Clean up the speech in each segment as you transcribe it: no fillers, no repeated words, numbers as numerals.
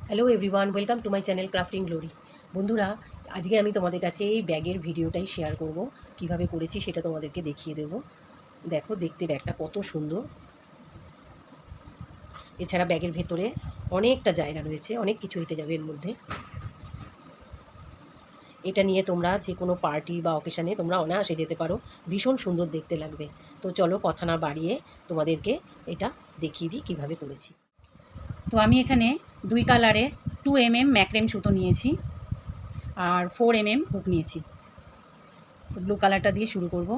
Hello everyone, welcome to my channel crafting glory. বন্ধুরা, আজকে আমি তোমাদের কাছে এই ব্যাগের ভিডিওটাই শেয়ার করব। কিভাবে করেছি সেটা তোমাদেরকে দেখিয়ে দেব। দেখো, দেখতে ব্যাগটা কত সুন্দর। এছাড়া ব্যাগের ভেতরে অনেকটা জায়গা রয়েছে, অনেক কিছু হেঁটে যাবে এর মধ্যে। এটা নিয়ে তোমরা যে কোনো পার্টি বা অকেশানে তোমরা অনায়াসে যেতে পারো, ভীষণ সুন্দর দেখতে লাগবে। তো চলো কথা না বাড়িয়ে তোমাদেরকে এটা দেখিয়ে দিই কীভাবে করেছি। তো আমি এখানে 2 কালারের 2 mm ম্যাক্রেম সুতো নিয়েছি আর 4 mm হুক নিয়েছি। তো ব্লু কালারটা দিয়ে শুরু করব।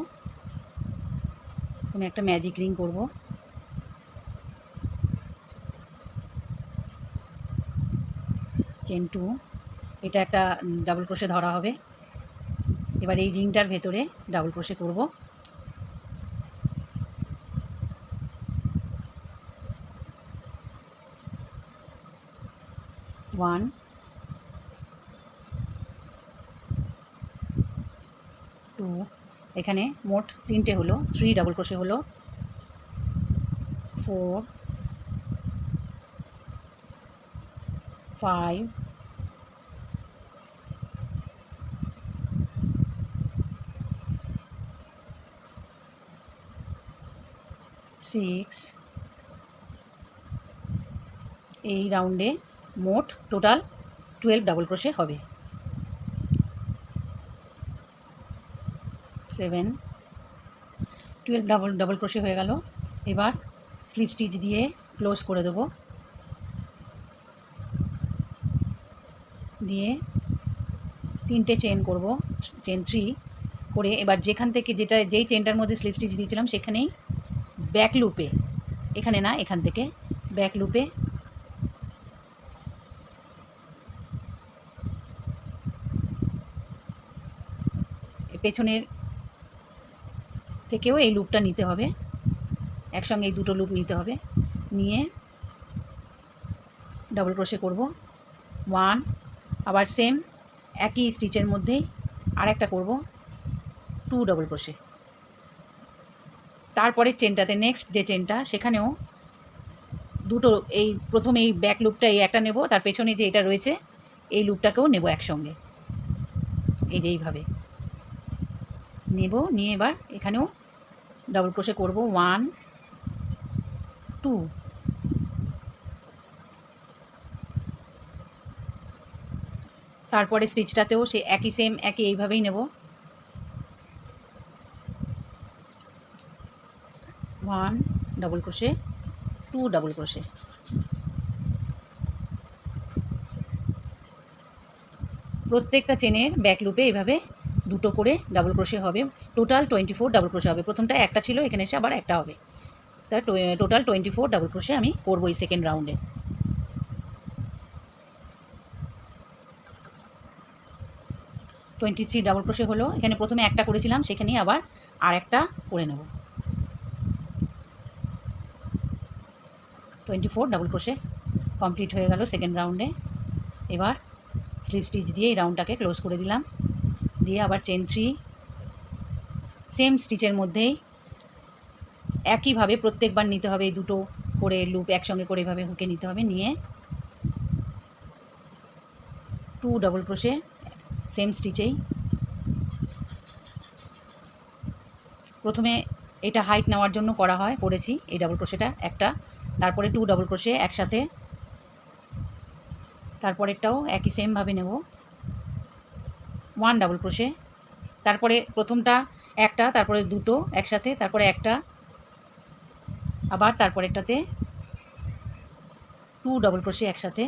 তুমি একটা ম্যাজিক রিং করব। চেন 2, এটা একটা ডাবল ক্রোশে ধরা হবে। এবার এই রিংটার ভেতরে ডাবল ক্রোশে করব। ওয়ান, টু, এখানে মোট 3টে হলো। 3 ডাবল ক্রোশে হলো। 4, 5, 6। এই রাউন্ডে মোট টোটাল 12 ডাবল ক্রোশে হবে। 7, 12 ডাবল ক্রোশে হয়ে গেল। এবার স্লিপ স্টিচ দিয়ে ক্লোজ করে দেবো। দিয়ে 3টে চেন করব, চেন 3 করে এবার যেখান থেকে যেই চেনটার মধ্যে স্লিপ স্টিচ দিয়েছিলাম সেখানেই ব্যাক লুপে, এখানে না, এখান থেকে ব্যাক লুপে পেছনের থেকেও এই লুপটা নিতে হবে। একসঙ্গে এই দুটো লুপ নিতে হবে। নিয়ে ডাবল ক্রোশে করব 1, আবার সেম একই স্টিচের মধ্যেই আরেকটা করব 2 ডাবল ক্রোশে। তারপরের চেনটাতে নেক্সট যে চেনটা সেখানেও দুটো, এই প্রথম এই ব্যাক লুপটা এই একটা নেব, তার পেছনে যে এটা রয়েছে এই লুপটাকেও নেব একসঙ্গে, এই যে এইভাবে নেব। নিয়ে এবার এখানেও ডাবল ক্রোশে করব 1, 2। তারপরে স্টিচটাতেও সে একই এইভাবেই নেব। 1 ডাবল ক্রোশে, 2 ডাবল ক্রোশে। প্রত্যেকটা চেনের ব্যাক লুপে এভাবে দুটো করে ডাবল ক্রোশে হবে। টোটাল 24 ডাবল ক্রোশে হবে। প্রথমটা একটা ছিল, এখানে এসে আবার একটা হবে। তার টোটাল 24 ডাবল ক্রোশে আমি করবো এই সেকেন্ড রাউন্ডে। 23 ডাবল ক্রোশে হলো। এখানে প্রথমে একটা করেছিলাম, সেখানেই আবার আর একটা করে নেব। 24 ডাবল ক্রোশে কমপ্লিট হয়ে গেল সেকেন্ড রাউন্ডে। এবার স্লিপ স্টিচ দিয়ে এই রাউন্ডটাকে ক্লোজ করে দিলাম। দিয়ে আবার চেন 3, সেম স্টিচের মধ্যেই একইভাবে প্রত্যেকবার নিতে হবে। এই দুটো করে লুপ একসঙ্গে করে এভাবে হুকে নিতে হবে। নিয়ে 2 ডাবল ক্রোশে সেম স্টিচেই। প্রথমে এটা হাইট নেওয়ার জন্য করেছি এই ডাবল ক্রোশেটা একটা, তারপরে 2 ডাবল ক্রোশে একসাথে, তারপরেরটাও একই সেমভাবে নেব 1 ডাবল ক্রোশে, তারপরে প্রথমটা একটা, তারপরে দুটো একসাথে, তারপরে একটা, আবার তারপরেরটাতে 2 ডাবল ক্রোশে একসাথে,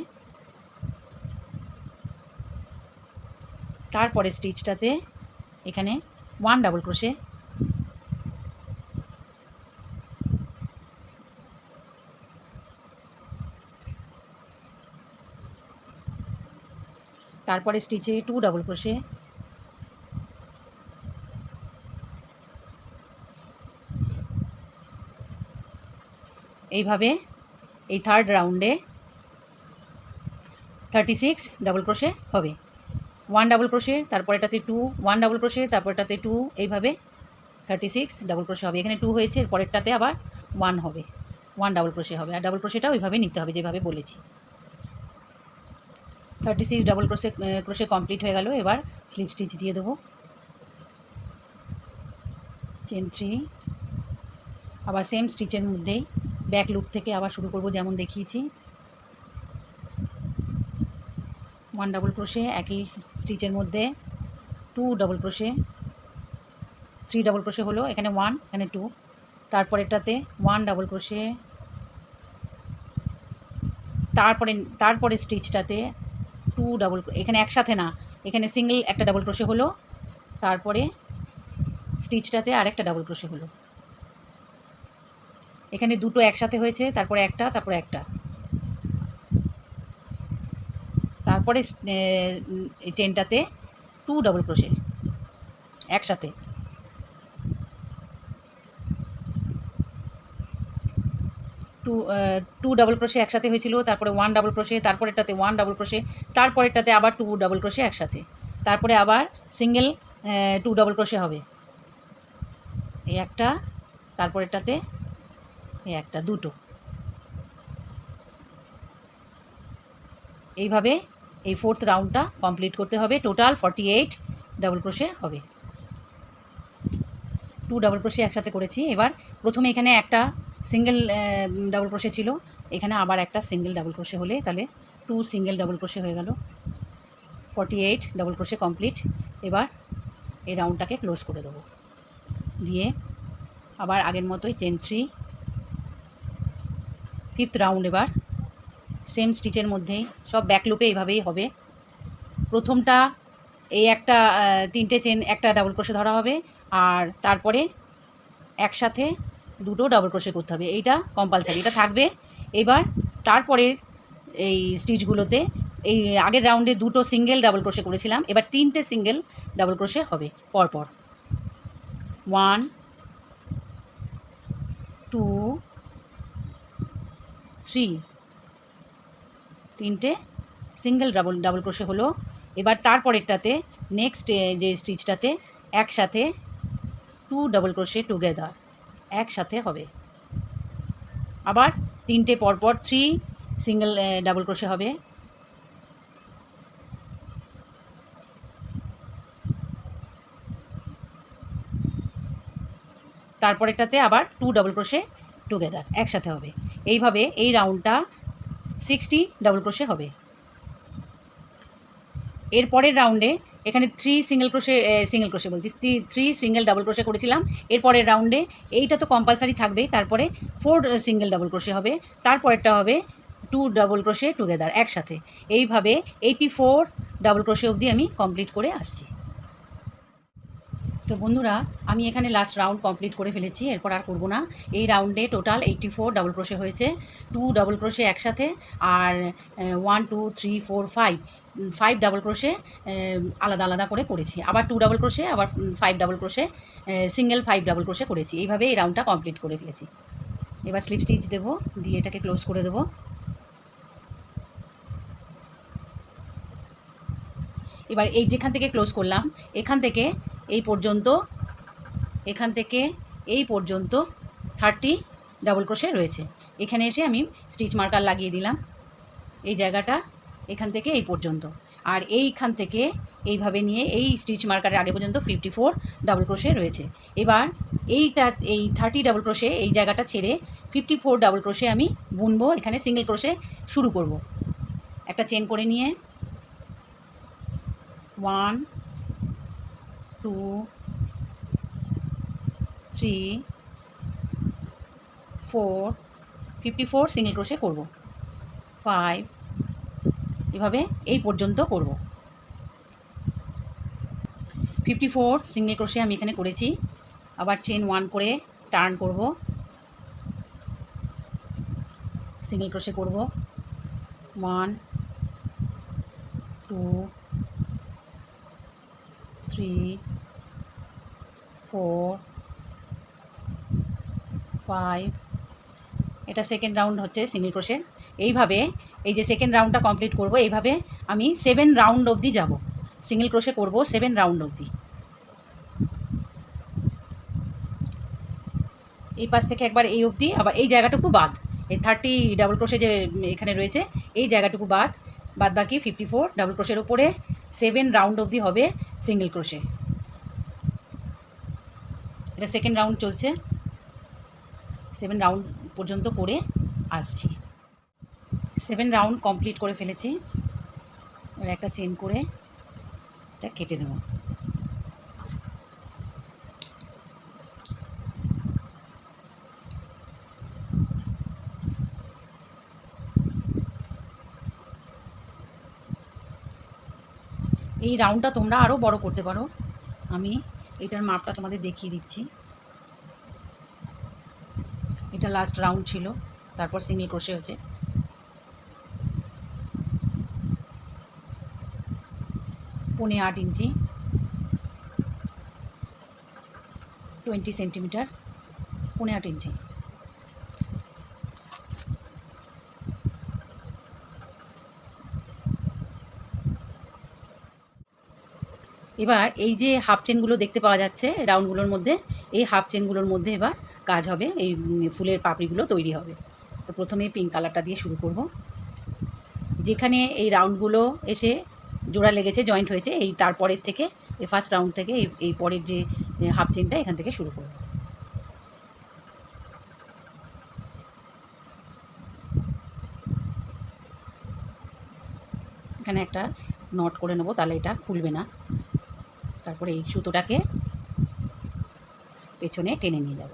তারপরে স্টিচটাতে এখানে 1 ডাবল ক্রোশে, তারপরে স্টিচে 2 ডাবল ক্রোশে, এইভাবে এই থার্ড রাউন্ডে 36 ডাবল ক্রোশে হবে। 1 ডাবল ক্রোশে, তারপরেটাতে 2, 1 ডাবল ক্রোশে, তারপরটাতে 2, এইভাবে 36 ডাবল ক্রোশে হবে। এখানে 2 হয়েছে, এর পরেরটাতে আবার 1 হবে, 1 ডাবল ক্রোশে হবে। আর ডাবল ক্রোশেটাও ওইভাবে নিতে হবে যেভাবে বলেছি। 36 ডাবল ক্রোশে কমপ্লিট হয়ে গেল। এবার স্লিপ স্টিচ দিয়ে দেবো, চেন 3, আবার সেম স্টিচের মধ্যেই ব্যাক লুপ থেকে আবার শুরু করব যেমন দেখিয়েছি। 1 ডাবল ক্রোশে একই স্টিচের মধ্যে 2 ডাবল ক্রোশে, 3 ডাবল ক্রোশে হলো, এখানে 1 এখানে 2, তারপরেরটাতে 1 ডাবল ক্রোশে, তারপরে স্টিচটাতে 2 ডাবল, এখানে একসাথে না, এখানে সিঙ্গেল একটা ডাবল ক্রোশে হলো, তারপরে স্টিচটাতে আরেকটা ডাবল ক্রোশে হলো। এখানে দুটো একসাথে হয়েছে, তারপরে একটা, তারপরে একটা, তারপরে চেনটাতে 2 ডাবল ক্রোশে একসাথে, 2 ডাবল ক্রোশে একসাথে হয়েছিল, তারপরে 1 ডাবল ক্রোশে, তারপরেরটাতে 1 ডাবল ক্রোশে, তারপরেরটাতে আবার 2 ডাবল ক্রোশে একসাথে, তারপরে আবার সিঙ্গেল 2 ডাবল ক্রোশে হবে, এই একটা, তারপরেরটাতে এই একটা, দুটো। এইভাবে এই 4th রাউন্ডটা কমপ্লিট করতে হবে। টোটাল 48 ডাবল ক্রোশে হবে। 2 ডাবল ক্রোশে একসাথে করেছি। এবার প্রথমে এখানে একটা সিঙ্গেল ডাবল ক্রোশে ছিল, এখানে আবার একটা সিঙ্গেল ডাবল ক্রোশে হলে তাহলে 2 সিঙ্গেল ডাবল ক্রোশে হয়ে গেল। 48 ডাবল ক্রোশে কমপ্লিট। এবার এই রাউন্ডটাকে ক্লোজ করে দেবো, দিয়ে আবার আগের মতোই চেন 3, 5th রাউন্ড। এবার সেম স্টিচের মধ্যেই সব ব্যাক লুপে এইভাবেই হবে। প্রথমটা এই একটা 3টে চেন একটা ডাবল ক্রোশে ধরা হবে, আর তারপরে একসাথে দুটো ডাবল ক্রোশে করতে হবে, এইটা কম্পালসারি, এটা থাকবে। এবার তারপরে এই স্টিচগুলোতে এই আগের রাউন্ডে দুটো সিঙ্গেল ডাবল ক্রোশে করেছিলাম, এবার 3টে সিঙ্গেল ডাবল ক্রোশে হবে পরপর। 1 2 3, 3টে সিঙ্গেল ডাবল ক্রোশে হলো। এবার তারপরেরটাতে নেক্সট যে স্টিচটাতে একসাথে 2 ডাবল ক্রোশে টুগেদার একসাথে হবে, আবার 3টে পরপর 3 সিঙ্গেল ডাবল ক্রোশে হবে। তারপরেরটাতে আবার 2 ডাবল ক্রোশে টুগেদার একসাথে হবে। এইভাবে এই রাউন্ডটা 60 ডাবল ক্রোশে হবে। এর পরের রাউন্ডে এখানে 3 সিঙ্গেল ক্রোশে বলছি 3 সিঙ্গেল ডাবল ক্রোশে করেছিলাম। এর পরের রাউন্ডে এইটা তো কম্পালসারি থাকবেই, তারপরে 4 সিঙ্গেল ডাবল ক্রোশে হবে, তারপরেরটা হবে 2 ডাবল ক্রোশে টুগেদার একসাথে। এইভাবে 84 ডাবল ক্রোশে অবধি আমি কমপ্লিট করে আসছি। তো বন্ধুরা, আমি এখানে লাস্ট রাউন্ড কমপ্লিট করে ফেলেছি, এরপর আর করবো না। এই রাউন্ডে টোটাল 84 ডাবল ক্রোশে হয়েছে, 2 ডাবল ক্রোশে একসাথে, আর 1 2 3 4 5 ডাবল ক্রোশে আলাদা আলাদা করে করেছি, আবার 2 ডাবল ক্রোশে, আবার 5 double crochet, single 5 double crochet করেছি। এইভাবে এই রাউন্ডটা কমপ্লিট করে ফেলেছি। এবার স্লিপ স্টিচ দেবো, দিয়ে এটাকে ক্লোজ করে দেবো। এবার এই যেখান থেকে ক্লোজ করলাম, এখান থেকে এই পর্যন্ত, এখান থেকে এই পর্যন্ত 30 ডাবল ক্রোশে রয়েছে। এখানে এসে আমি স্টিচ মার্কার লাগিয়ে দিলাম এই জায়গাটা, এখান থেকে এই পর্যন্ত, আর এইখান থেকে এইভাবে নিয়ে এই স্টিচ মার্কারের আগে পর্যন্ত 54 ডাবল ক্রোশে রয়েছে। এবার এই 30 ডাবল ক্রোশে এই জায়গাটা ছেড়ে 54 ডাবল ক্রোশে আমি বুনবো। এখানে সিঙ্গেল ক্রোশে শুরু করব, একটা চেন করে নিয়ে 1 2 3 4 54 সিঙ্গেল ক্রোশে করব, 5, এভাবে এই পর্যন্ত করব। 54 সিঙ্গেল ক্রোশে আমি এখানে করেছি। আবার চেন 1 করে টার্ন করব, সিঙ্গেল ক্রোশে করব, 1 2 3 4 5, এটা সেকেন্ড রাউন্ড হচ্ছে সিঙ্গেল ক্রোশের। এইভাবে এই যে সেকেন্ড রাউন্ডটা কমপ্লিট করব, এইভাবে আমি 7 রাউন্ড অবধি যাব, সিঙ্গেল ক্রোশে করব 7 রাউন্ড অবধি। এই পাশ থেকে একবার এই অবধি, আবার এই জায়গাটুকু বাদ, এই 30 ডাবল ক্রোশে যে এখানে রয়েছে এই জায়গাটুকু বাদ, বাদ বাকি 54 ডাবল ক্রোশের ওপরে 7 রাউন্ড অবধি হবে সিঙ্গেল ক্রোশে। এটা সেকেন্ড রাউন্ড চলছে, 7 রাউন্ড পর্যন্ত করে আসছি। 7 রাউন্ড কমপ্লিট করে ফেলেছি। এবার একটা চেন করে এটা কেটে দেবো। এই রাউন্ডটা তোমরা আরও বড় করতে পারো, আমি এটার মাপটা তোমাদের দেখিয়ে দিচ্ছি। এটা লাস্ট রাউন্ড ছিল, তারপর সিঙ্গেল ক্রোশে হচ্ছে। 8.5 ইঞ্চি 20 সেন্টিমিটার, 8.5 ইঞ্চি। এবার এই যে হাফ চেনগুলো দেখতে পাওয়া যাচ্ছে রাউন্ডগুলোর মধ্যে, এই হাফ চেনগুলোর মধ্যে এবার কাজ হবে, এই ফুলের পাপড়িগুলো তৈরি হবে। তো প্রথমে পিঙ্ক কালারটা দিয়ে শুরু করব। যেখানে এই রাউন্ডগুলো এসে জোড়া লেগেছে, জয়েন্ট হয়েছে, এই তারপরের থেকে এই ফার্স্ট রাউন্ড থেকে এই পরের যে হাফ চেনটা এখান থেকে শুরু করব। এখানে একটা নট করে নেব, তাহলে এটা খুলবে না। তারপরে এই সুতোটাকে পেছনে টেনে নিয়ে যাব।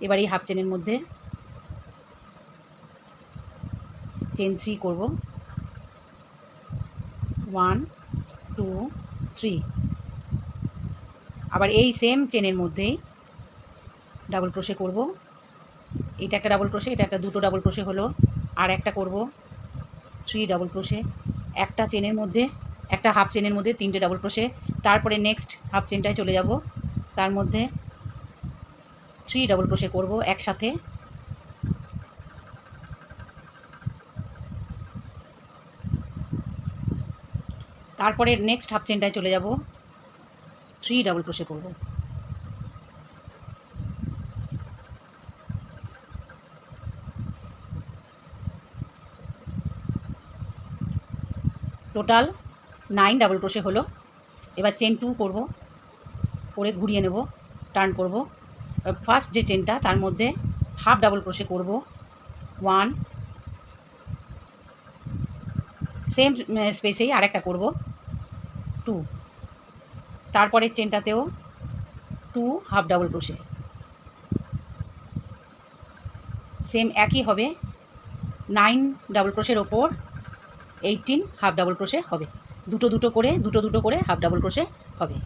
এবার এই হাফ চেনের মধ্যে চেন 3 করব, 1 2 3। আবার এই সেম চেনের মধ্যেই ডাবল ক্রোশে করব। এটা একটা ডাবল ক্রোশে, এটা একটা দুটো ডাবল ক্রোশে হলো। আর একটা করব 3 ডাবল ক্রোশে। একটা চেনের মধ্যে, একটা হাফ চেনের মধ্যে 3টে ডাবল ক্রোশে। তারপরে নেক্সট হাফ চেনটায় চলে যাব, তার মধ্যে 3 ডাবল ক্রোশে করব একসাথে। তারপরে নেক্সট হাফ চেনটায় চলে যাব, 3 ডাবল ক্রোশে করব। টোটাল 9 ডাবল ক্রোশে হলো। এবার চেন 2 করব, করে ঘুরিয়ে নেব, টার্ন করব। ফার্স্ট যে চেনটা তার মধ্যে হাফ ডাবল ক্রোশে করব, 1, সেম স্পেসেই আরেকটা করব 2। তারপরের চেনটাতেও 2 হাফ ডাবল ক্রোশে, সেম একই হবে। 9 ডাবল ক্রোশের ওপর 18 হাফ ডাবল ক্রোশে হবে। দুটো দুটো করে হাফ ডাবল ক্রোশে হবে।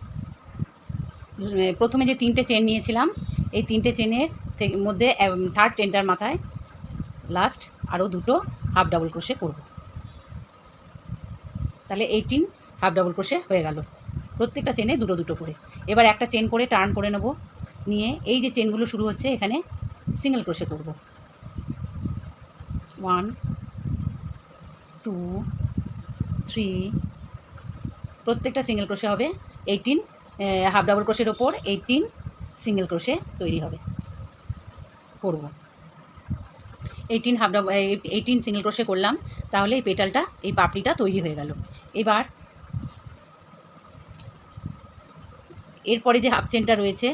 প্রথমে যে 3টে চেন নিয়েছিলাম, এই 3টে চেনের মধ্যে থার্ড চেনটার মাথায় লাস্ট আরও দুটো হাফ ডাবল ক্রোশে করব। তাহলে 18 হাফ ডাবল ক্রোশে হয়ে গেল, প্রত্যেকটা চেনে দুটো দুটো করে। এবার একটা চেন করে টার্ন করে নেব, নিয়ে এই যে চেনগুলো শুরু হচ্ছে এখানে সিঙ্গেল ক্রোশে করব। 1 2 3, প্রত্যেকটা সিঙ্গেল ক্রোশে হবে। 18 হাফ ডাবল ক্রোশের ওপর 18 সিঙ্গেল ক্রোশে তৈরি হবে, করব। 18 সিঙ্গেল ক্রোশে করলাম, তাহলে এই পেটালটা, এই পাপড়িটা তৈরি হয়ে গেল। এবার এরপরে যে হাফ চেনটা রয়েছে,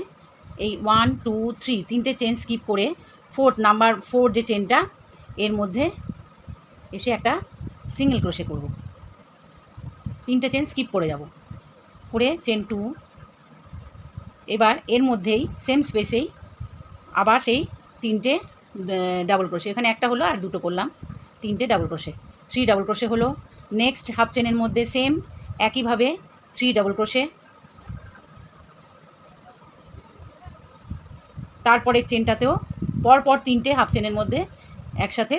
এই 1 2 3 তিনটে চেন স্কিপ করে নাম্বার 4 যে চেনটা, এর মধ্যে এসে একটা সিঙ্গেল ক্রোশে করব। 3টে চেন স্কিপ করে যাব, করে চেন 2। এবার এর মধ্যেই সেম স্পেসেই আবার সেই 3টে ডাবল ক্রোশে, এখানে একটা হলো আর দুটো করলাম, 3টে ডাবল ক্রোশে, 3 ডাবল ক্রোশে হলো। নেক্সট হাফ চেনের মধ্যে সেম একইভাবে 3 ডাবল ক্রোশে। তারপরের চেনটাতেও পরপর 3টে হাফ চেনের মধ্যে একসাথে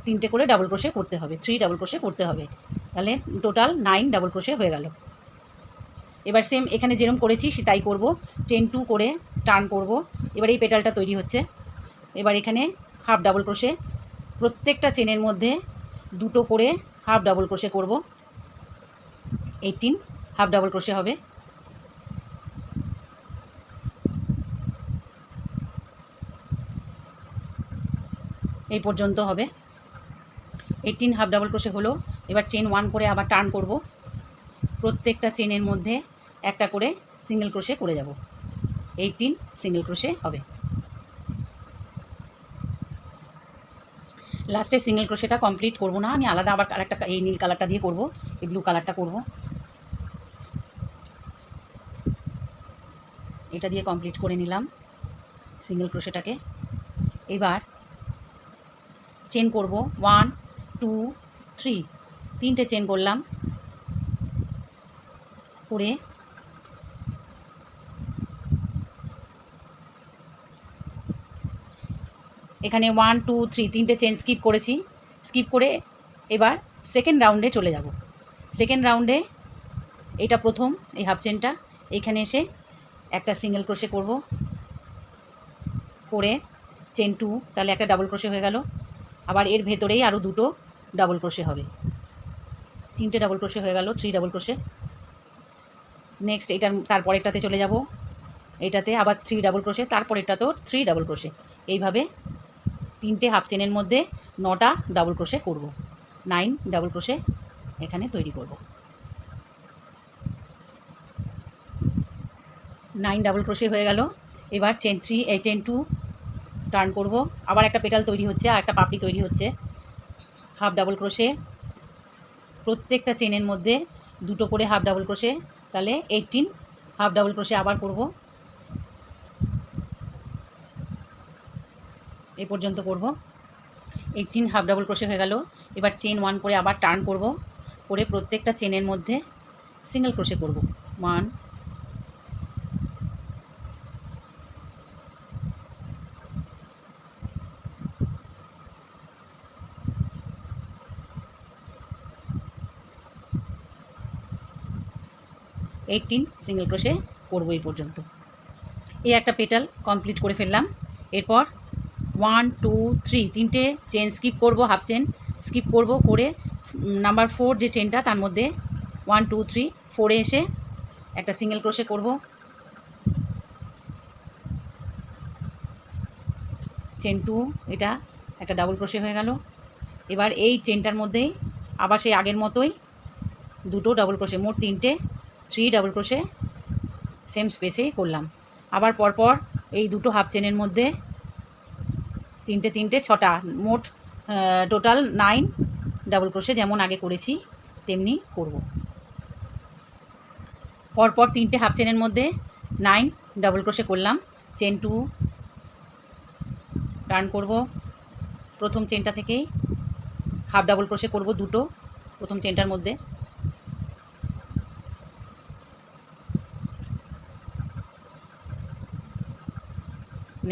3টে করে ডাবল ক্রোশে করতে হবে, 3 ডাবল ক্রোশে করতে হবে। তাহলে টোটাল 9 ডাবল ক্রোশে হয়ে গেল। এবার সেম এখানে যেরকম করেছি তাই করব, চেন 2 করে টার্ন করব। এবার এই পেটালটা তৈরি হচ্ছে। এবার এখানে হাফ ডাবল ক্রোশে, প্রত্যেকটা চেনের মধ্যে দুটো করে হাফ ডাবল ক্রোশে করব। 18 হাফ ডাবল ক্রোশে হবে। এই পর্যন্ত হবে। 18 হাফ ডাবল ক্রোশে হলো। এবার চেন 1 করে আবার টার্ন করব, প্রত্যেকটা চেনের মধ্যে একটা করে সিঙ্গেল ক্রোশে করে যাব। 18 সিঙ্গেল ক্রোশে হবে। লাস্টে সিঙ্গেল ক্রোশেটা কমপ্লিট করব না, আমি আলাদা আবার আরেকটা এই নীল কালারটা দিয়ে করব, এই ব্লু কালারটা করব, এটা দিয়ে কমপ্লিট করে নিলাম সিঙ্গেল ক্রোশেটাকে। এবার চেন করব 1 2 3, 3টে চেন করলাম, করে এখানে 1 2 3 3টে চেন স্কিপ করেছি। স্কিপ করে এবার সেকেন্ড রাউন্ডে চলে যাব। সেকেন্ড রাউন্ডে এটা প্রথম এই হাফ চেনটা, এইখানে এসে একটা সিঙ্গেল ক্রোশে করব, করে চেন 2, তাহলে একটা ডাবল ক্রোশে হয়ে গেল। আবার এর ভেতরেই আরও দুটো ডাবল ক্রোশে হবে, 3টে ডাবল ক্রোশে হয়ে গেল, 3 ডাবল ক্রোশে। নেক্সট এটার তারপরেরটাতে চলে যাব, এটাতে আবার 3 ডাবল ক্রোশে, তারপরেরটাতেও 3 ডাবল ক্রোশে। এইভাবে 3টে হাফ চেনের মধ্যে 9টা ডাবল ক্রোশে করব, 9 ডাবল ক্রোশে এখানে তৈরি করব। 9 ডাবল ক্রোশে হয়ে গেল। এবার চেন 3 এই চেন 2 টার্ন করব, আবার একটা পেটাল তৈরি হচ্ছে আর একটা পাপড়ি তৈরি হচ্ছে। হাফ ডাবল ক্রোশে, প্রত্যেকটা চেনের মধ্যে দুটো করে হাফ ডাবল ক্রোশে, তাহলে 18 হাফ ডাবল ক্রোশে আবার করব, এই পর্যন্ত করব। 18 হাফ ডাবল ক্রোশে হয়ে গেল। এবার চেন 1 করে আবার টার্ন করব, করে প্রত্যেকটা চেনের মধ্যে সিঙ্গেল ক্রোশে করব, 1 18 সিঙ্গেল ক্রোশে করব এই পর্যন্ত। এই একটা পেটাল কমপ্লিট করে ফেললাম। এরপর 1 2 3 3টে চেন স্কিপ করব, হাফ চেন স্কিপ করব, করে নাম্বার 4 যে চেনটা তার মধ্যে 1 2 3 4এ এসে একটা সিঙ্গেল ক্রোশে করব, চেন 2, এটা একটা ডাবল ক্রোশে হয়ে গেল। এবার এই চেনটার মধ্যেই আবার সেই আগের মতোই দুটো ডাবল ক্রোশে, মোট 3টে 3 ডাবল ক্রোশে সেম স্পেসেই করলাম। আবার পরপর এই দুটো হাফ চেনের মধ্যে 3টে 3টে 6টা, মোট টোটাল 9 ডাবল ক্রোশে, যেমন আগে করেছি তেমনি করব। পরপর 3টে হাফ চেনের মধ্যে 9 ডাবল ক্রোশে করলাম। চেন 2 টার্ন করব, প্রথম চেনটা থেকেই হাফ ডাবল ক্রোশে করব দুটো প্রথম চেনটার মধ্যে।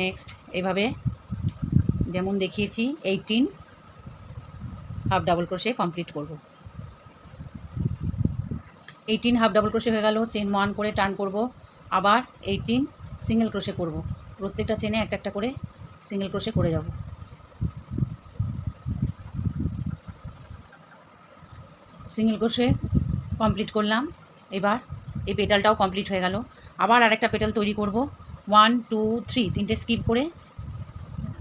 নেক্সট এভাবে যেমন দেখিয়েছি 18 হাফ ডাবল ক্রোশে কমপ্লিট করব। 18 হাফ ডাবল ক্রোশে হয়ে গেল। চেন 1 করে টার্ন করব, আবার 18 সিঙ্গেল ক্রোশে করব, প্রত্যেকটা চেনে একটা একটা করে সিঙ্গেল ক্রোশে করে যাব। সিঙ্গেল ক্রোশে কমপ্লিট করলাম। এবার এই পেটালটাও কমপ্লিট হয়ে গেল। আবার আরেকটা পেটাল তৈরি করব, 1 2 3 3টে স্কিপ করে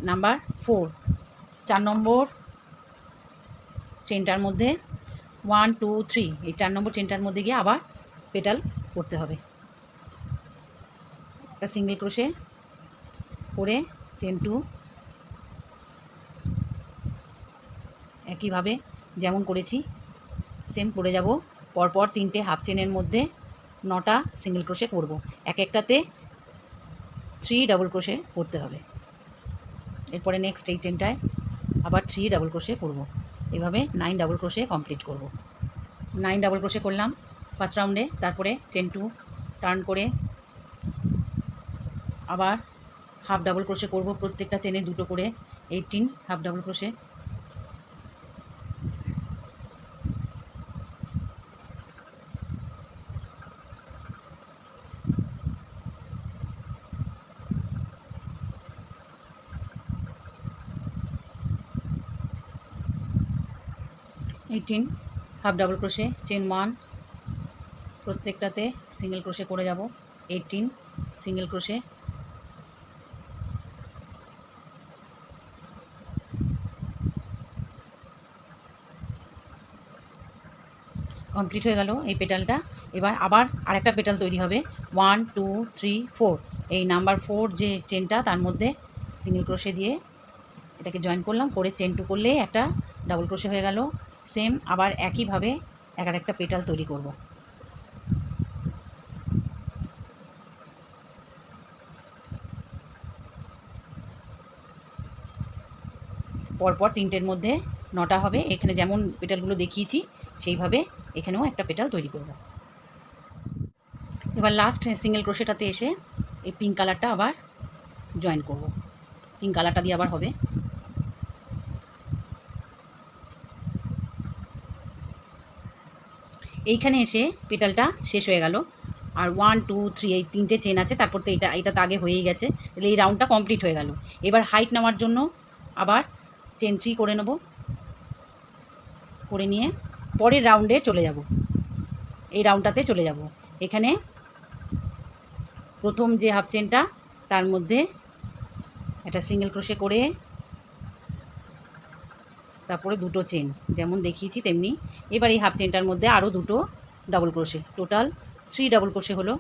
নাম্বার 4 4 নম্বর চেনটার মধ্যে 1 2 3 এই 4 নম্বর চেনটার মধ্যে গিয়ে আবার পেটাল করতে হবে, একটা সিঙ্গেল ক্রোশে করে চেন 2 একইভাবে যেমন করেছি সেম করে যাব। পরপর 3টে হাফ চেনের মধ্যে 9টা সিঙ্গেল ক্রোশে করব, এক একটাতে 3 ডাবল ক্রোশে করতে হবে। এরপরে নেক্সট এই চেনটায় আবার 3 ডাবল ক্রোশে করব, এভাবে 9 ডাবল ক্রোশে কমপ্লিট করব। 9 ডাবল ক্রোশে করলাম ফার্স্ট রাউন্ডে। তারপরে চেন 2 টার্ন করে আবার হাফ ডাবল ক্রোশে করব, প্রত্যেকটা চেনে দুটো করে, 18 half double crochet. Eighteen half double crochet, chain 1, প্রত্যেকটাতে সিঙ্গেল ক্রোশে করে যাব, 18 সিঙ্গেল ক্রোশে। কমপ্লিট হয়ে গেল এই পেটালটা। এবার আবার আরেকটা পেটাল তৈরি হবে 1 2 3 4। এই নাম্বার 4 যে চেনটা তার মধ্যে সিঙ্গেল ক্রোশে দিয়ে এটাকে জয়েন করলাম, করে চেন 2 করলে একটা ডাবল ক্রোশে হয়ে গেল। সেম আবার একইভাবে একটা পেটাল তৈরি করব। পরপর তিনটের মধ্যে 9টা হবে। এখানে যেমন পেটালগুলো দেখিয়েছি সেইভাবে এখানেও একটা পেটাল তৈরি করব। এবার লাস্ট সিঙ্গেল ক্রোশেটাতে এসে এই পিঙ্ক কালারটা আবার জয়েন করব। পিঙ্ক কালারটা দিয়ে আবার হবে। এইখানে এসে পেটালটা শেষ হয়ে গেল। আর 1 2 3 এই 3টে চেন আছে, তারপর তো এটা তো আগে হয়েই গেছে, তাহলে এই রাউন্ডটা কমপ্লিট হয়ে গেল। এবার হাইট নেওয়ার জন্য আবার চেন 3 করে নেব, করে নিয়ে পরের রাউন্ডে চলে যাব। এই রাউন্ডটাতে চলে যাব। এখানে প্রথম যে হাফ চেনটা তার মধ্যে একটা সিঙ্গেল ক্রোশে করে তারপরে দুটো চেন যেমন দেখিয়েছি তেমনি। এবার এই হাফ চেনটার মধ্যে আরও দুটো double crochet, total 3 double crochet হলো।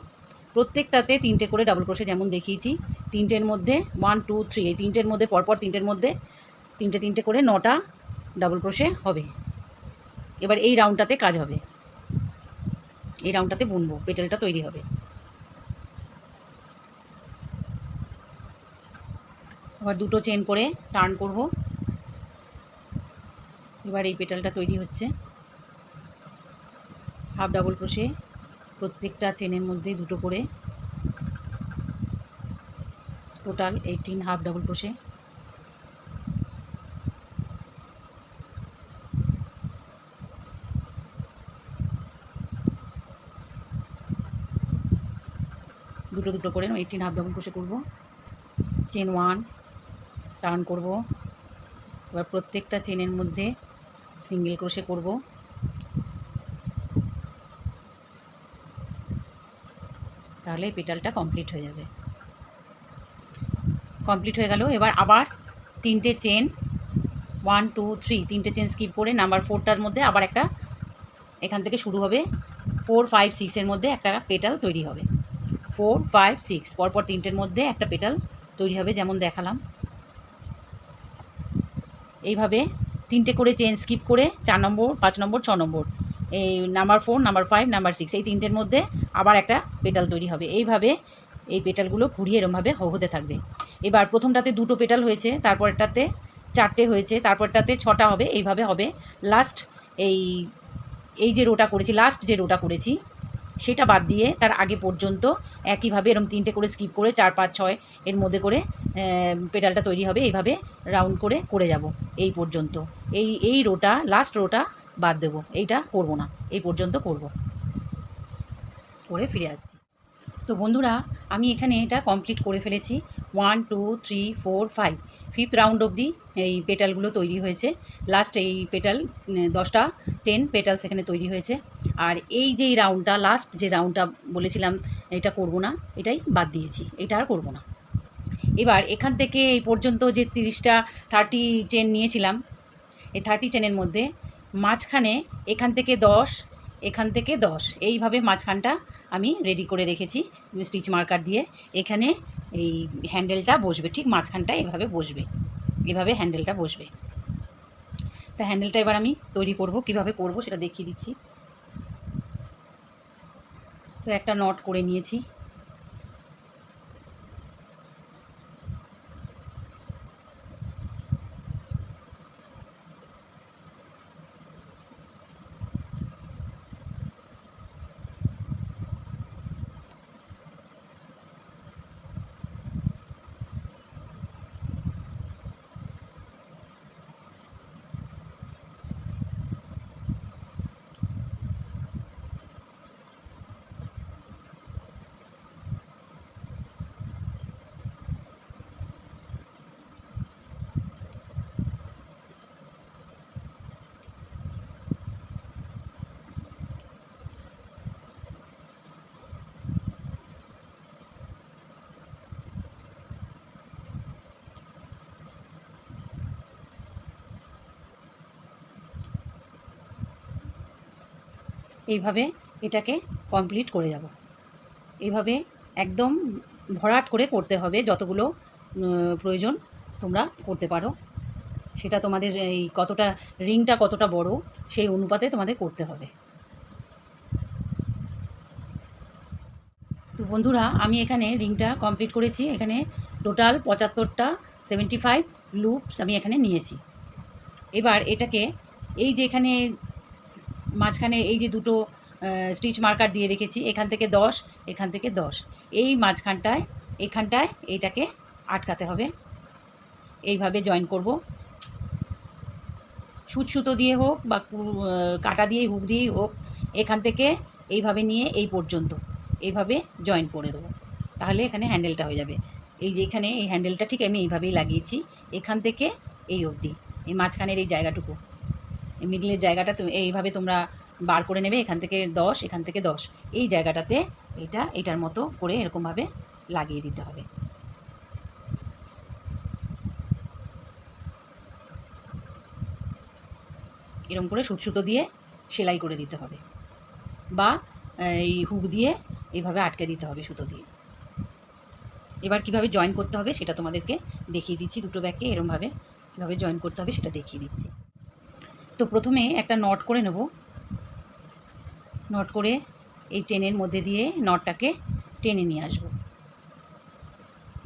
প্রত্যেকটাতে 3টে করে ডাবল ক্রোশে যেমন দেখিয়েছি। 3টের মধ্যে 1 2 3 এই 3টের মধ্যে পরপর 3টের মধ্যে 3টে করে 9টা ডাবল ক্রোশে হবে। এবার এই রাউন্ডটাতে কাজ হবে, এই রাউন্ডটাতে বুনবো, পেটেলটা তৈরি হবে। আবার দুটো চেন করে টার্ন করব। এবার এই পেটালটা তৈরি হচ্ছে। হাফ ডাবল ক্রোশে প্রত্যেকটা চেনের মধ্যে দুটো করে, টোটাল 18 হাফ ডাবল ক্রোশে। দুটো করে 18 হাফ ডাবল ক্রোশে করব। চেন 1 টার্ন করব। এবার প্রত্যেকটা চেনের মধ্যে সিঙ্গেল ক্রোশে করব। তাহলে পেটালটা কমপ্লিট হয়ে যাবে। কমপ্লিট হয়ে গেল। এবার আবার 3টে চেন 1 2 3 3টে চেন স্কিপ করে নাম্বার 4টার মধ্যে আবার একটা, এখান থেকে শুরু হবে 4 5 6 মধ্যে একটা পেটাল তৈরি হবে। 4 5 6 পরপর 3টের মধ্যে একটা পেটাল তৈরি হবে যেমন দেখালাম। এইভাবে 3টে করে চেন স্কিপ করে 4 নম্বর 5 নম্বর 6 নম্বর এই নাম্বার 4 নাম্বার 5 নাম্বার 6 এই 3টের মধ্যে আবার একটা পেটাল তৈরি হবে। এইভাবে এই পেটালগুলো ঘুরিয়ে এরমভাবে হতে থাকবে। এবার প্রথমটাতে 2টো পেটাল হয়েছে, তারপরটাতে 4টে হয়েছে, তারপরটাতে 6টা হবে। এইভাবে হবে। লাস্ট এই যে রোটা করেছি, লাস্ট যে রোটা করেছি সেটা বাদ দিয়ে তার আগে পর্যন্ত একইভাবে এরকম 3টে করে স্কিপ করে 4 5 6 এর মধ্যে করে পেটালটা তৈরি হবে। এইভাবে রাউন্ড করে যাব এই পর্যন্ত। এই রোটা লাস্ট রোটা বাদ দেবো, এইটা করব না, এই পর্যন্ত করব, করে ফিরে আসছি। তো বন্ধুরা আমি এখানে এটা কমপ্লিট করে ফেলেছি। 1 2 3 4 5 5th রাউন্ড অবধি এই পেটালগুলো তৈরি হয়েছে। লাস্ট এই পেটাল 10টা 10 পেটালস এখানে তৈরি হয়েছে। আর এই যে রাউন্ডটা লাস্ট যে রাউন্ডটা বলেছিলাম এটা করব না, এটাই বাদ দিয়েছি, এটা আর করব না। এবার এখান থেকে এই পর্যন্ত যে 30টা 30 চেন নিয়েছিলাম, এই 30 চেনের মধ্যে মাঝখানে এখান থেকে 10 এখান থেকে 10 এইভাবে মাঝখানটা আমি রেডি করে রেখেছি স্টিচ মার্কার দিয়ে। এখানে এই হ্যান্ডেলটা বসবে, ঠিক মাঝখানটা এভাবে বসবে, এভাবে হ্যান্ডেলটা বসবে। তা হ্যান্ডেলটা এবার আমি তৈরি করব, কিভাবে করব সেটা দেখিয়ে দিচ্ছি। তো একটা নট করে নিয়েছি। এইভাবে এটাকে কমপ্লিট করে যাব। এইভাবে একদম ভরাট করে করতে হবে, যতগুলো প্রয়োজন তোমরা করতে পারো। সেটা তোমাদের এই কতটা রিংটা কতটা বড় সেই অনুপাতে তোমাদের করতে হবে। তো বন্ধুরা, আমি এখানে রিংটা কমপ্লিট করেছি। এখানে টোটাল 75টা 75 লুপস আমি এখানে নিয়েছি। এবার এটাকে এই যে এখানে মাঝখানে এই যে দুটো স্টিচ মার্কার দিয়ে রেখেছি, এখান থেকে 10, এখান থেকে 10, এই মাঝখানটায় এখানটায় এইটাকে আটকাতে হবে। এইভাবে জয়েন করব, সুতো দিয়ে হোক বা কাটা দিয়ে হুক দিয়েই হোক, এখান থেকে এইভাবে নিয়ে এই পর্যন্ত এইভাবে জয়েন করে দেবো। তাহলে এখানে হ্যান্ডেলটা হয়ে যাবে। এই যে এখানে এই হ্যান্ডেলটা ঠিক আমি এইভাবেই লাগিয়েছি, এখান থেকে এই অবধি, এই মাঝখানের এই জায়গাটুকু, এই মিডলের জায়গাটা এইভাবে তোমরা বার করে নেবে। এখান থেকে 10, এখান থেকে 10, এই জায়গাটাতে এটার মতো করে এরকমভাবে লাগিয়ে দিতে হবে। এরকম করে সুতো দিয়ে সেলাই করে দিতে হবে, বা এই হুক দিয়ে এইভাবে আটকে দিতে হবে সুতো দিয়ে। এবার কিভাবে জয়েন করতে হবে সেটা তোমাদেরকে দেখিয়ে দিচ্ছি। দুটো ব্যাগকে এরকমভাবে কীভাবে জয়েন করতে হবে সেটা দেখিয়ে দিচ্ছি। তো প্রথমে একটা নট করে নেব। নট করে এই চেনের মধ্যে দিয়ে নটটাকে টেনে নিয়ে আসব।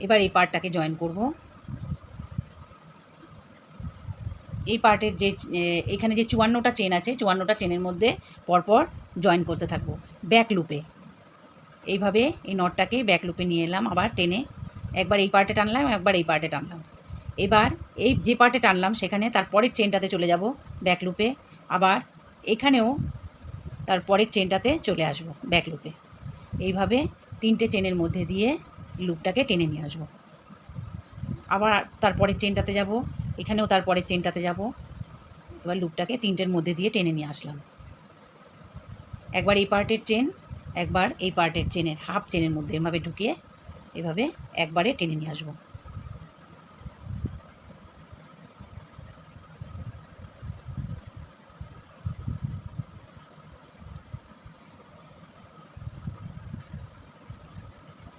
এবার এই পার্টটাকে জয়েন করব। এই পার্টের যে এখানে যে 54টা চেন আছে, 54টা চেনের মধ্যে পরপর জয়েন করতে থাকবো ব্যাক লুপে। এইভাবে এই নটটাকে ব্যাক লুপে নিয়ে এলাম, আবার টেনে একবার এই পার্টে টানলাম, একবার এই পার্টে টানলাম। এবার এই যে পার্টে টানলাম সেখানে তারপরের চেনটাতে চলে যাব ব্যাক লুপে, আবার এখানেও তারপরের চেনটাতে চলে আসব ব্যাক লুপে। এইভাবে 3টে চেনের মধ্যে দিয়ে লুপটাকে টেনে নিয়ে আসব। আবার তারপরের চেনটাতে যাব, এখানেও তারপরের চেনটাতে যাব। এবার লুপটাকে 3টের মধ্যে দিয়ে টেনে নিয়ে আসলাম। একবার এই পার্টের চেন, একবার এই পার্টের চেনের হাফ চেনের মধ্যে এভাবে ঢুকিয়ে এভাবে একবারে টেনে নিয়ে আসব।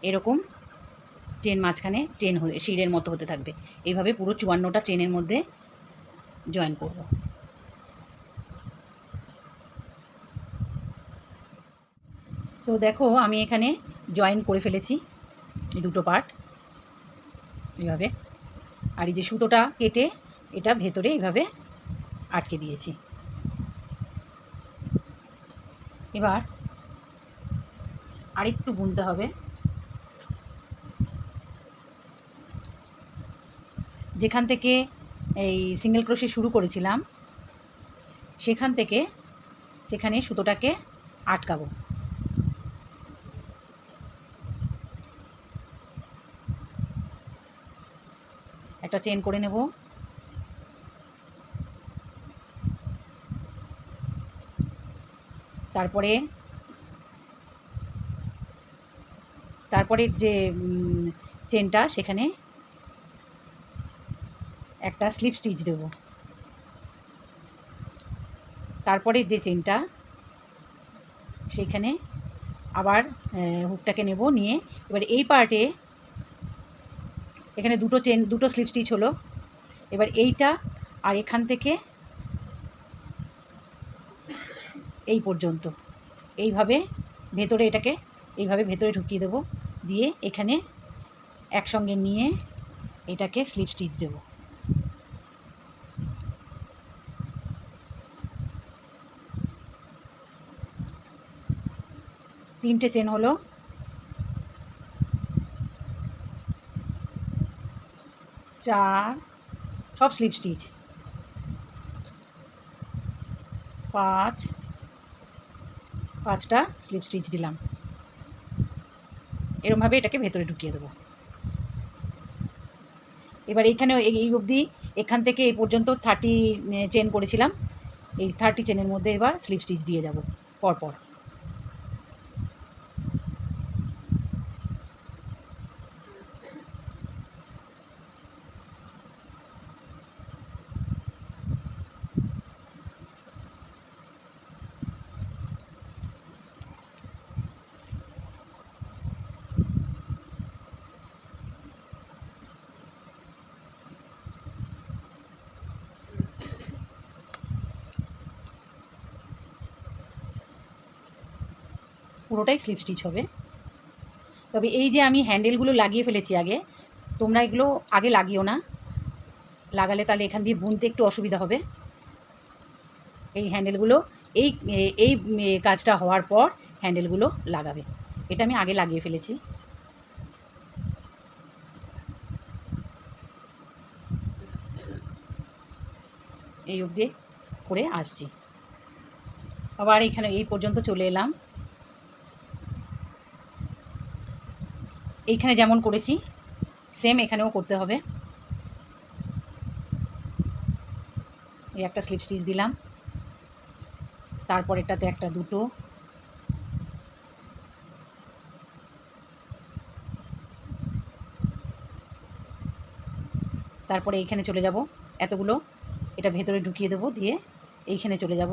এরকম চেন মাঝখানে চেন হয়ে শিরের মতো হতে থাকবে। এইভাবে পুরো 54টা চেনের মধ্যে জয়েন করব। তো দেখো আমি এখানে জয়েন করে ফেলেছি এই দুটো পার্ট এইভাবে। আর এই যে সুতোটা কেটে এটা ভেতরে এইভাবে আটকে দিয়েছি। এবার আরেকটু বুনতে হবে। যেখান থেকে এই সিঙ্গেল ক্রোশে শুরু করেছিলাম সেখান থেকে সেখানে সুতোটাকে আটকাবো। একটা চেন করে নেব। তারপরে যে চেনটা সেখানে একটা স্লিপ স্টিচ দেব। তারপরে যে চেনটা সেখানে আবার হুকটাকে নেব, নিয়ে এবার এই পার্টে এখানে দুটো স্লিপ স্টিচ হলো। এবার এইটা আর এখান থেকে এই পর্যন্ত এইভাবে ভেতরে এটাকে এইভাবে ভেতরে ঢুকিয়ে দেবো, দিয়ে এখানে একসঙ্গে নিয়ে এটাকে স্লিপ স্টিচ দেব। তিনটে চেন হলো। 4 সব স্লিপ স্টিচ, 5টা স্লিপ স্টিচ দিলাম। এরমভাবে এটাকে ভেতরে ঢুকিয়ে দেবো। এবার এইখানে এই অবধি এখান থেকে এই পর্যন্ত 30 চেন করেছিলাম। এই 30 চেনের মধ্যে এবার স্লিপ স্টিচ দিয়ে যাব পরপর। পুরোটাই স্লিপ স্টিচ হবে। তবে এই যে আমি হ্যান্ডেলগুলো লাগিয়ে ফেলেছি আগে, তোমরা এগুলো আগে লাগিও না, লাগালে তাহলে এখান দিয়ে বুনতে একটু অসুবিধা হবে। এই হ্যান্ডেলগুলো এই এই কাজটা হওয়ার পর হ্যান্ডেলগুলো লাগাবে। এটা আমি আগে লাগিয়ে ফেলেছি। এই অবধি করে আসছি, আবার এখানে এই পর্যন্ত চলে এলাম। এইখানে যেমন করেছি সেম এখানেও করতে হবে। এই একটা স্লিপ স্টিচ দিলাম, তারপর এটাতে একটা দুটো, তারপরে এইখানে চলে যাব এতগুলো, এটা ভেতরে ঢুকিয়ে দেবো, দিয়ে এইখানে চলে যাব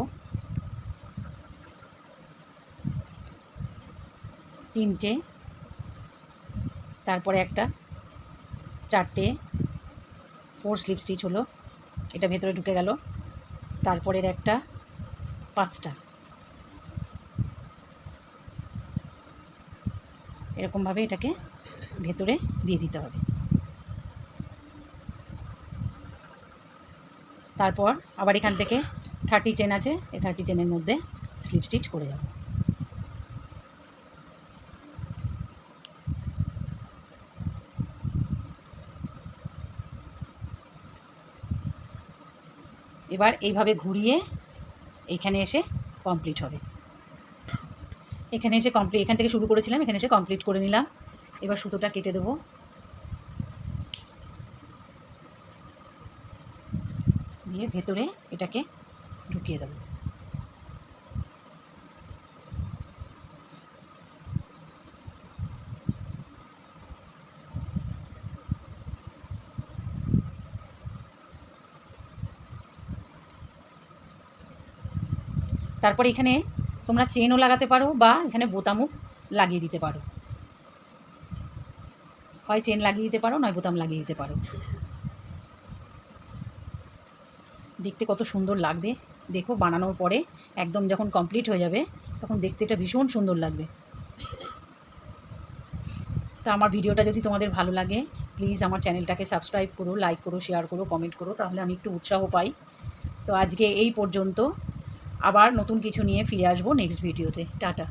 তিনটে, তারপরে একটা চারটে, 4 স্লিপ স্টিচ হলো, এটা ভেতরে ঢুকে গেল, তারপরের একটা 5টা, এরকমভাবে এটাকে ভেতরে দিয়ে দিতে হবে। তারপর আবার এখান থেকে 30 চেন আছে, এই 30 চেনের মধ্যে স্লিপ স্টিচ করে যাব। এবার এইভাবে ঘুরিয়ে এইখানে এসে কমপ্লিট হবে। এখানে এসে এখান থেকে শুরু করেছিলাম, এখানে এসে কমপ্লিট করে নিলাম। এবার সুতোটা কেটে দেবো, দিয়ে ভেতরে এটাকে ঢুকিয়ে দেবো। তারপর এখানে তোমরা চেনও লাগাতে পারো বা এখানে বোতামও লাগিয়ে দিতে পারো, হয় চেন লাগিয়ে দিতে পারো নয় বোতাম লাগিয়ে দিতে পারো। দেখতে কত সুন্দর লাগবে দেখো, বানানোর পরে একদম যখন কমপ্লিট হয়ে যাবে তখন দেখতে এটা ভীষণ সুন্দর লাগবে। তো আমার ভিডিওটা যদি তোমাদের ভালো লাগে প্লিজ আমার চ্যানেলটাকে সাবস্ক্রাইব করো, লাইক করো, শেয়ার করো, কমেন্ট করো, তাহলে আমি একটু উৎসাহ পাই। তো আজকে এই পর্যন্ত, আবার নতুন কিছু নিয়ে ফিরে আসবো নেক্সট ভিডিওতে। টাটা।